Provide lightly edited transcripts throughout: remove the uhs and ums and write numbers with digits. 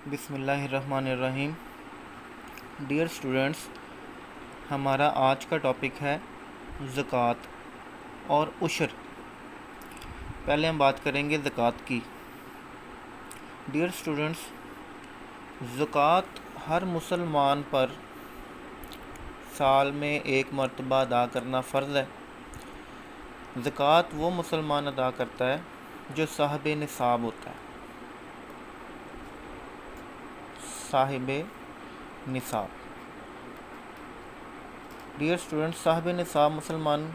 بسم اللہ الرحمن الرحیم۔ ڈیئر اسٹوڈنٹس، ہمارا آج کا ٹاپک ہے زکوٰۃ اور عشر۔ پہلے ہم بات کریں گے زکوٰۃ کی۔ ڈیئر اسٹوڈنٹس، زکوٰۃ ہر مسلمان پر سال میں ایک مرتبہ ادا کرنا فرض ہے۔ زکوٰۃ وہ مسلمان ادا کرتا ہے جو صاحب نصاب ہوتا ہے۔ صاحب نصاب۔ ڈیئر اسٹوڈنٹ، صاحب نصاب مسلمان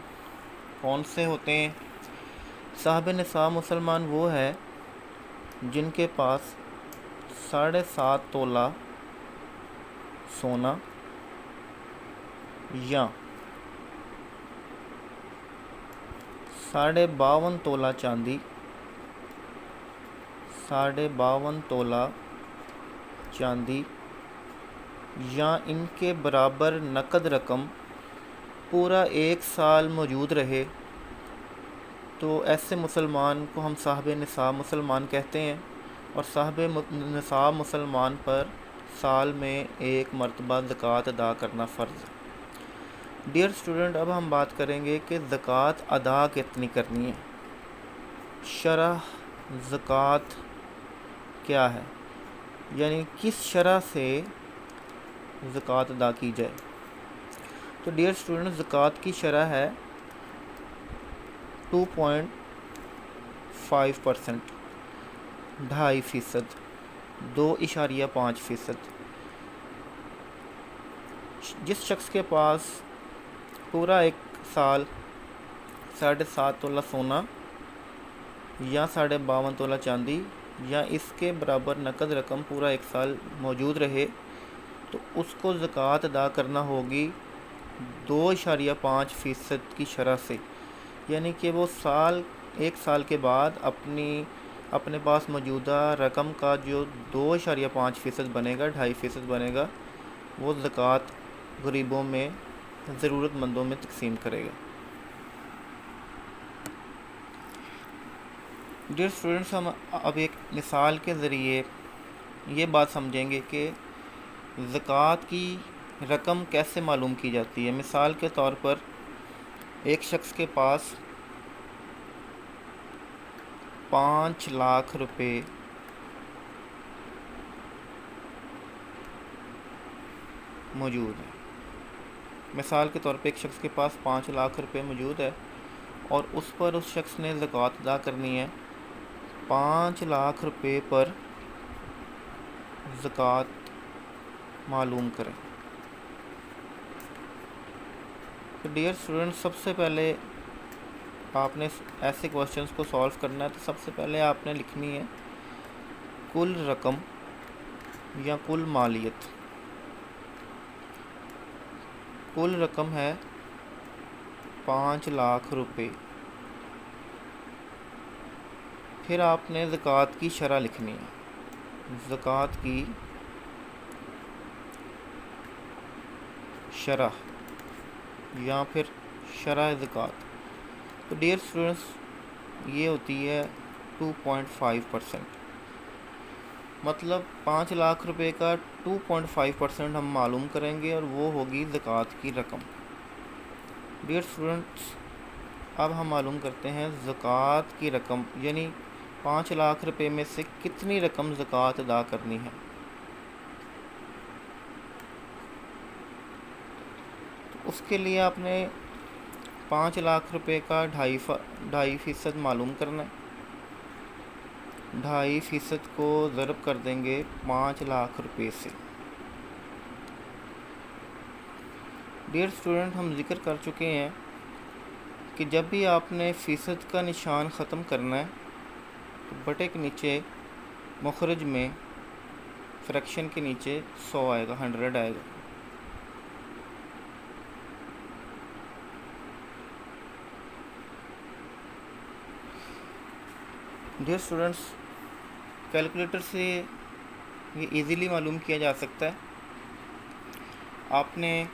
کون سے ہوتے ہیں؟ صاحب نصاب مسلمان وہ ہے جن کے پاس 7.5 تولہ سونا یا 52.5 تولہ چاندی، 52.5 تولہ چاندی یا ان کے برابر نقد رقم پورا 1 سال موجود رہے تو ایسے مسلمان کو ہم صاحب نصاب مسلمان کہتے ہیں، اور صاحب نصاب مسلمان پر سال میں 1 مرتبہ زکوٰۃ ادا کرنا فرض ہے۔ ڈیئر اسٹوڈنٹ، اب ہم بات کریں گے کہ زکوٰۃ ادا کتنی کرنی ہے۔ شرح زکوٰۃ کیا ہے، یعنی کس شرح سے زکوٰۃ ادا کی جائے؟ تو ڈیئر اسٹوڈنٹ، زکوٰۃ کی شرح ہے 2.5%، 2.5%، 2.5%۔ جس شخص کے پاس پورا 1 سال 7.5 تولہ سونا یا 52.5 تولہ چاندی یا اس کے برابر نقد رقم پورا 1 سال موجود رہے تو اس کو زکوٰۃ ادا کرنا ہوگی 2.5% کی شرح سے، یعنی کہ وہ 1 سال کے بعد اپنے پاس موجودہ رقم کا جو 2.5% بنے گا، 2.5% بنے گا، وہ زکوٰۃ غریبوں میں، ضرورت مندوں میں تقسیم کرے گا۔ ڈیئر اسٹوڈنٹس، ہم اب ایک مثال کے ذریعے یہ بات سمجھیں گے کہ زکوٰۃ کی رقم کیسے معلوم کی جاتی ہے۔ مثال کے طور پر ایک شخص کے پاس 5 لاکھ روپے موجود ہے۔ مثال کے طور پہ ایک شخص کے پاس 5 لاکھ روپے موجود ہے اور اس پر اس شخص نے زکوٰۃ ادا کرنی ہے۔ 5 لاکھ روپے پر زکوٰۃ معلوم کریں۔ تو ڈیئر اسٹوڈنٹ، سب سے پہلے آپ نے ایسے کوشچنس کو سالو کرنا ہے تو سب سے پہلے آپ نے لکھنی ہے کل رقم یا کل مالیت۔ کل رقم ہے 5 لاکھ روپے۔ پھر آپ نے زکوٰۃ کی شرح لکھنی ہے، زکوٰۃ کی شرح یا پھر شرح زکوٰۃ۔ تو ڈیئر اسٹوڈنٹس، یہ ہوتی ہے 2.5%، مطلب 5 لاکھ روپے کا 2.5% ہم معلوم کریں گے اور وہ ہوگی زکوٰۃ کی رقم۔ ڈیئر اسٹوڈنٹس، اب ہم معلوم کرتے ہیں زکوٰۃ کی رقم، یعنی 5 لاکھ روپے میں سے کتنی رقم زکوٰۃ ادا کرنی ہے۔ اس کے لیے آپ نے 5 لاکھ روپے کا 2.5% معلوم کرنا ہے۔ 2.5% کو ضرب کر دیں گے 5 لاکھ روپے سے۔ ڈیئر اسٹوڈنٹ، ہم ذکر کر چکے ہیں کہ جب بھی آپ نے فیصد کا نشان ختم کرنا ہے تو بٹے کے نیچے مخرج میں فریکشن کے نیچے 100 آئے گا، 100 آئے گا۔ ڈیئر اسٹوڈنٹس، کیلکولیٹر سے یہ ایزیلی معلوم کیا جا سکتا ہے۔ آپ نے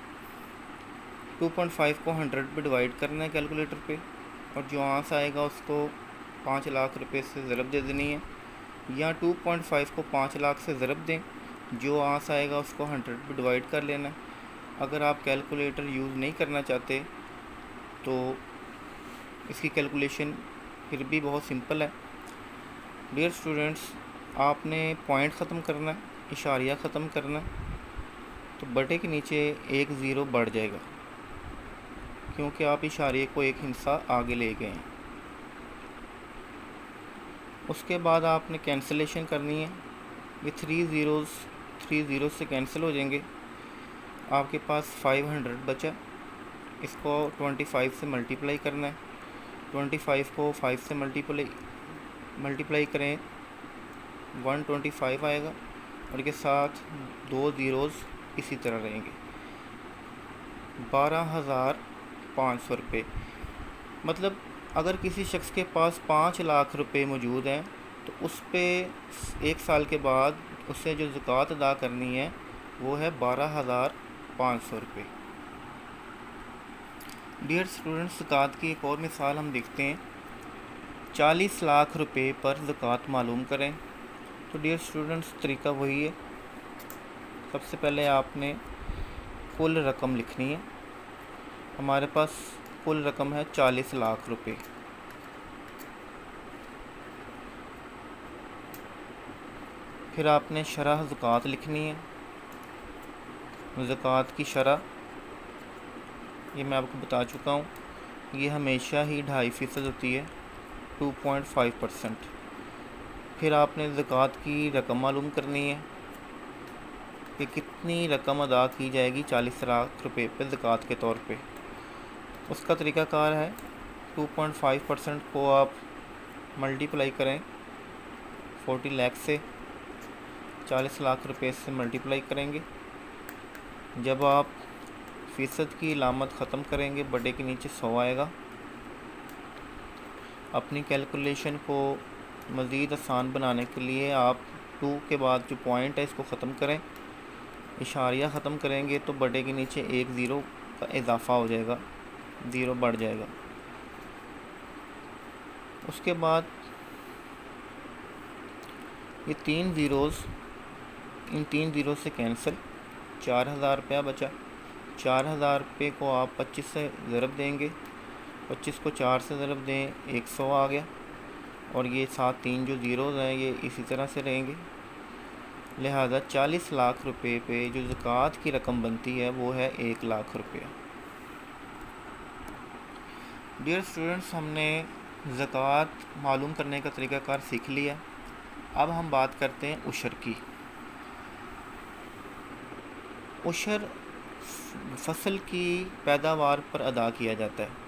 2.5 کو 100 پہ ڈیوائڈ کرنا ہے کیلکولیٹر پہ، اور جو آنسر آئے گا اس کو 5 لاکھ روپے سے ضرب دے دینی ہے، یا 2.5 کو 5 لاکھ سے ضرب دیں، جو آنس آئے گا اس کو 100 پہ ڈیوائڈ کر لینا ہے۔ اگر آپ کیلکولیٹر یوز نہیں کرنا چاہتے تو اس کی کیلکولیشن پھر بھی بہت سمپل ہے۔ ڈیئر اسٹوڈنٹس، آپ نے پوائنٹ ختم کرنا ہے، اشاریہ ختم کرنا ہے، تو بٹے کے نیچے ایک زیرو بڑھ جائے گا کیونکہ آپ اشاریے کو ایک ہندسہ آگے لے گئے ہیں۔ اس کے بعد آپ نے کینسلیشن کرنی ہے، یہ 3 زیروز سے کینسل ہو جائیں گے، آپ کے پاس 500 بچا، اس کو 25 سے ملٹیپلائی کرنا ہے، 25 کو 5 سے ملٹیپلائی کریں 125 آئے گا، اور کے ساتھ 2 زیروز اسی طرح رہیں گے، 12,500 روپے۔ مطلب اگر کسی شخص کے پاس 5 لاکھ روپے موجود ہیں تو اس پہ 1 سال کے بعد اسے جو زکوٰۃ ادا کرنی ہے وہ ہے 12,500 روپے۔ ڈیئر اسٹوڈنٹس، زکوٰۃ کی ایک اور مثال ہم دیکھتے ہیں، 40 لاکھ روپے پر زکوٰۃ معلوم کریں۔ تو ڈیئر اسٹوڈنٹس، طریقہ وہی ہے، سب سے پہلے آپ نے کل رقم لکھنی ہے۔ ہمارے پاس کل رقم ہے 40 لاکھ روپے۔ پھر آپ نے شرح زکوٰۃ لکھنی ہے۔ زکوٰۃ کی شرح یہ میں آپ کو بتا چکا ہوں، یہ ہمیشہ ہی 2.5% ہوتی ہے، 2.5%۔ پھر آپ نے زکوٰۃ کی رقم معلوم کرنی ہے کہ کتنی رقم ادا کی جائے گی 40 لاکھ روپے پہ زکوٰۃ کے طور پہ۔ اس کا طریقہ کار ہے 2.5% کو آپ ملٹیپلائی کریں 40 لاکھ سے، 40 لاکھ روپے سے ملٹیپلائی کریں گے۔ جب آپ فیصد کی علامت ختم کریں گے، بڑے کے نیچے 100 آئے گا۔ اپنی کیلکولیشن کو مزید آسان بنانے کے لیے آپ 2 کے بعد جو پوائنٹ ہے اس کو ختم کریں، اشاریہ ختم کریں گے تو بڑے کے نیچے ایک زیرو کا اضافہ ہو جائے گا، زیرو بڑھ جائے گا۔ اس کے بعد یہ 3 زیروز، ان 3 زیروز سے کینسل، 4,000 روپیہ بچا۔ 4,000 روپے کو آپ 25 سے ضرب دیں گے، 25 کو 4 سے ضرب دیں 100 آ گیا، اور یہ ساتھ 3 جو زیروز ہیں یہ اسی طرح سے رہیں گے۔ لہذا 40 لاکھ روپے پہ جو زکوٰۃ کی رقم بنتی ہے وہ ہے 1 لاکھ روپیہ۔ ڈیئر اسٹوڈنٹس، ہم نے زکوٰۃ معلوم کرنے کا طریقہ کار سیکھ لیا۔ اب ہم بات کرتے ہیں عشر کی۔ عشر فصل کی پیداوار پر ادا کیا جاتا ہے۔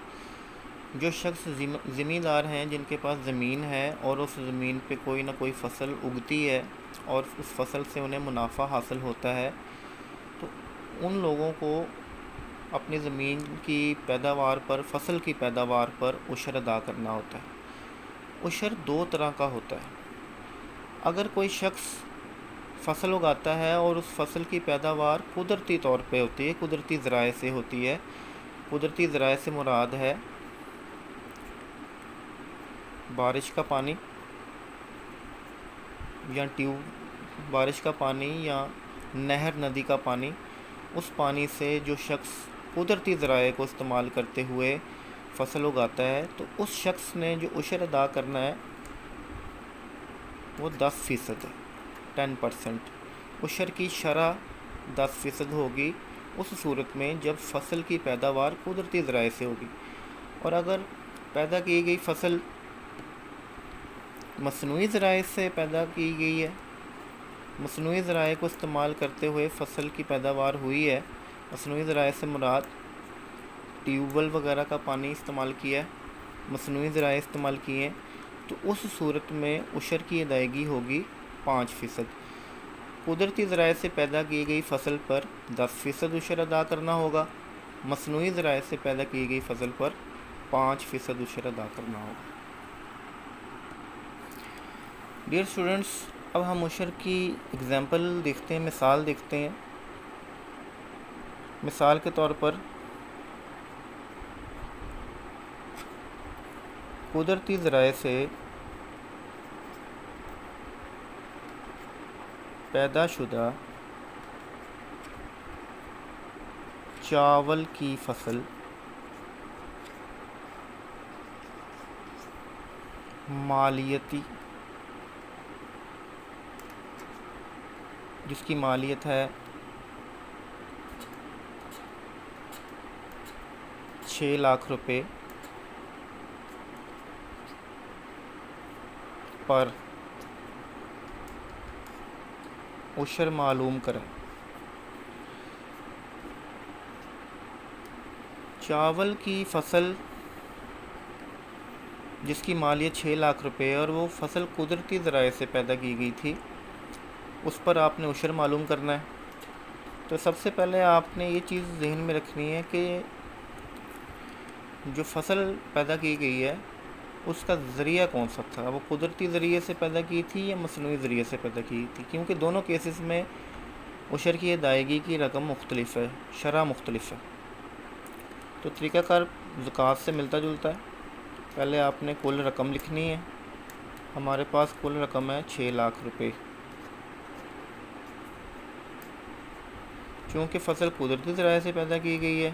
جو شخص زمیندار ہیں جن کے پاس زمین ہے اور اس زمین پہ کوئی نہ کوئی فصل اگتی ہے اور اس فصل سے انہیں منافع حاصل ہوتا ہے، تو ان لوگوں کو اپنی زمین کی پیداوار پر، فصل کی پیداوار پر عشر ادا کرنا ہوتا ہے۔ عشر 2 طرح کا ہوتا ہے۔ اگر کوئی شخص فصل اگاتا ہے اور اس فصل کی پیداوار قدرتی طور پہ ہوتی ہے، قدرتی ذرائع سے ہوتی ہے، قدرتی ذرائع سے مراد ہے بارش کا پانی یا بارش کا پانی یا نہر ندی کا پانی، اس پانی سے جو شخص قدرتی ذرائع کو استعمال کرتے ہوئے فصل اگاتا ہے، تو اس شخص نے جو عشر ادا کرنا ہے وہ 10% ہے، 10%۔ عشر کی شرح 10% ہوگی اس صورت میں جب فصل کی پیداوار قدرتی ذرائع سے ہوگی، اور اگر پیدا کی گئی فصل مصنوعی ذرائع سے پیدا کی گئی ہے، مصنوعی ذرائع کو استعمال کرتے ہوئے فصل کی پیداوار ہوئی ہے، مصنوعی ذرائع سے مراد ٹیوب ویل وغیرہ کا پانی استعمال کیا ہے، مصنوعی ذرائع استعمال کیے ہیں، تو اس صورت میں عشر کی ادائیگی ہوگی 5%۔ قدرتی ذرائع سے پیدا کی گئی فصل پر 10% عشر ادا کرنا ہوگا، مصنوعی ذرائع سے پیدا کی گئی فصل پر 5% عشر ادا کرنا ہوگا۔ ڈیئر اسٹوڈنٹس، اب ہم عشر کی اگزامپل دیکھتے ہیں، مثال دیکھتے ہیں۔ مثال کے طور پر قدرتی ذرائع سے پیدا شدہ چاول کی فصل مالیتی جس کی مالیت ہے 6 لاکھ روپے پر عشر معلوم کریں۔ چاول کی فصل جس کی مالیت 6 لاکھ روپے اور وہ فصل قدرتی ذرائع سے پیدا کی گئی تھی، اس پر آپ نے عشر معلوم کرنا ہے۔ تو سب سے پہلے آپ نے یہ چیز ذہن میں رکھنی ہے کہ جو فصل پیدا کی گئی ہے اس کا ذریعہ کون سا تھا، وہ قدرتی ذریعے سے پیدا کی تھی یا مصنوعی ذریعے سے پیدا کی تھی، کیونکہ دونوں کیسز میں عشر کی ادائیگی کی رقم مختلف ہے، شرح مختلف ہے۔ تو طریقہ کار زکوٰۃ سے ملتا جلتا ہے۔ پہلے آپ نے کل رقم لکھنی ہے۔ ہمارے پاس کل رقم ہے 6 لاکھ روپے۔ چونکہ فصل قدرتی ذرائع سے پیدا کی گئی ہے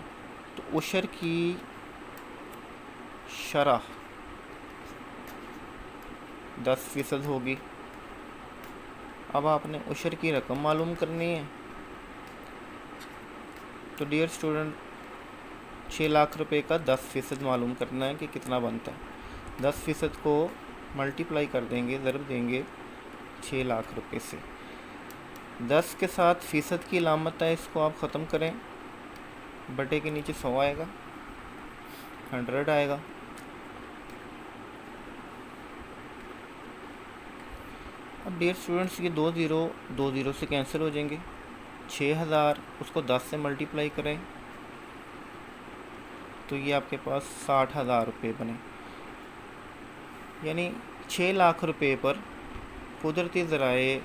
تو عشر کی شرح 10% ہوگی۔ اب آپ نے عشر کی رقم معلوم کرنی ہے۔ تو ڈیئر اسٹوڈنٹ، 6 لاکھ روپے کا 10% معلوم کرنا ہے کہ کتنا بنتا ہے۔ 10% کو ملٹیپلائی کر دیں گے، ضرب دیں گے 6 لاکھ روپے سے۔ 10 کے ساتھ فیصد کی علامت ہے، اس کو آپ ختم کریں، بٹے کے نیچے 100 آئے گا، 100 آئے گا۔ اب ڈیئر اسٹوڈنٹس، یہ 2 زیرو سے کینسل ہو جائیں گے۔ 6000 اس کو 10 سے ملٹیپلائی کریں تو یہ آپ کے پاس 60,000 روپے بنے۔ یعنی 6 لاکھ روپے پر قدرتی ذرائع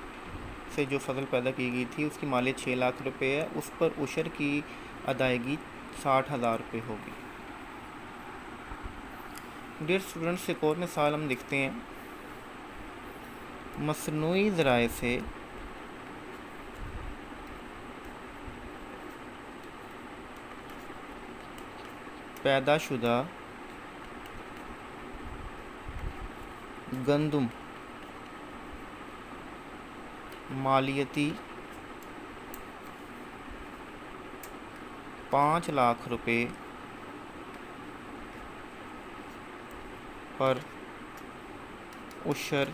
سے جو فصل پیدا کی گئی تھی اس کی مالیت 6 لاکھ روپے ہے، اس پر عشر کی ادائیگی 60,000 روپے ہوگی۔ ڈیئر اسٹوڈنٹس، ایک اور مثال ہم دیکھتے ہیں۔ مصنوعی ذرائع سے پیدا شدہ گندم مالیتی 5 لاکھ روپے پر عشر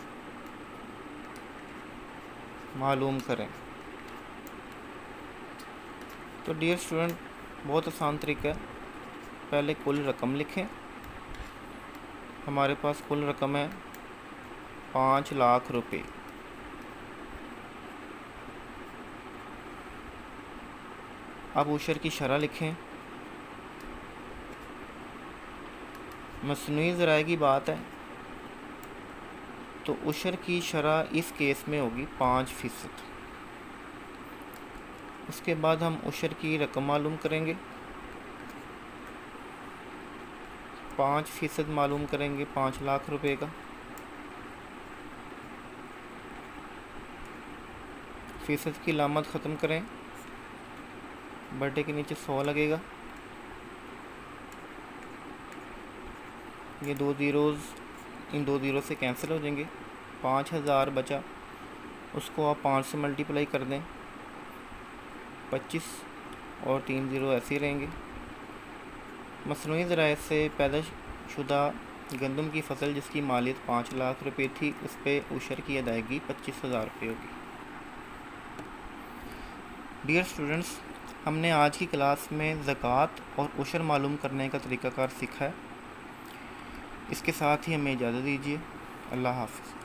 معلوم کریں۔ تو ڈیئر اسٹوڈنٹ، بہت آسان طریقہ ہے۔ پہلے کل رقم لکھیں۔ ہمارے پاس کل رقم ہے 5 لاکھ روپے۔ اب عشر کی شرح لکھیں۔ مصنوعی ذرائع کی بات ہے تو عشر کی شرح اس کیس میں ہوگی 5%۔ اس کے بعد ہم عشر کی رقم معلوم کریں گے۔ 5% معلوم کریں گے 5 لاکھ روپے کا۔ فیصد کی علامت ختم کریں، بٹے کے نیچے 100 لگے گا۔ یہ 2 زیروز ان 2 زیرو سے کینسل ہو جائیں گے۔ 5000 بچا، اس کو آپ 5 سے ملٹیپلائی کر دیں، 25 اور 3 زیرو ایسے ہی رہیں گے۔ مصنوعی ذرائع سے پیدا شدہ گندم کی فصل جس کی مالیت 5 لاکھ روپے تھی، اس پہ عشر کی ادائیگی 25,000 روپے ہوگی۔ ڈیئر اسٹوڈنٹس، ہم نے آج کی کلاس میں زکوٰۃ اور عشر معلوم کرنے کا طریقہ کار سیکھا ہے۔ اس کے ساتھ ہی ہمیں اجازت دیجیے۔ اللہ حافظ۔